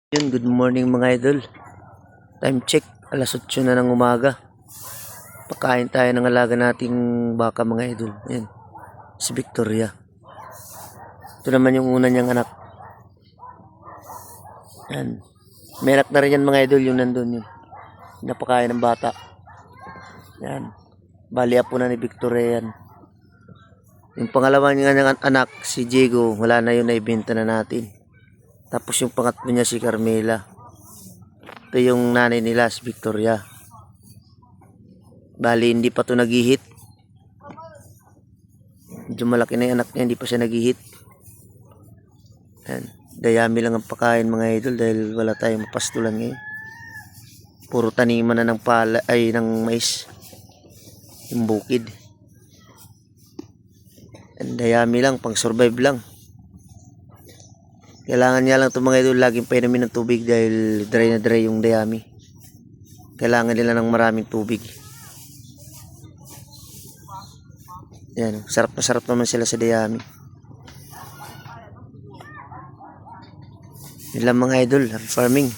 Yun, good morning mga idol. Time check, alas 8 na ng umaga. Pakain tayo ng alaga nating baka mga idol. Ayan, si Victoria. Ito naman yung una niyang anak. Ayan. May anak na rin yan mga idol, yung nandun yun. Napakain ng bata. Ayan. Bali apo na ni Victoria yan. Yung pangalawa niyang anak, si Diego, wala na yun, naibenta na natin. Tapos yung pangatlo niya si Carmela. Ito yung nanay nila, si Victoria. Bali, hindi pa to nag-hit. Medyo malaki na yung anak niya, hindi pa siya nag-hit. Yan. Dayami lang ang pakain mga idol dahil wala tayong mapastulan ngayon. Puro taniman na ng pala, ay ng mais. Yung bukid. Yan, dayami lang, pang survive lang. Kailangan niya lang itong mga idol laging painumin ng tubig dahil dry na dry yung dayami. Kailangan nila ng maraming tubig. Yan, sarap na sarap naman sila sa dayami. Yun lang mga idol, farming.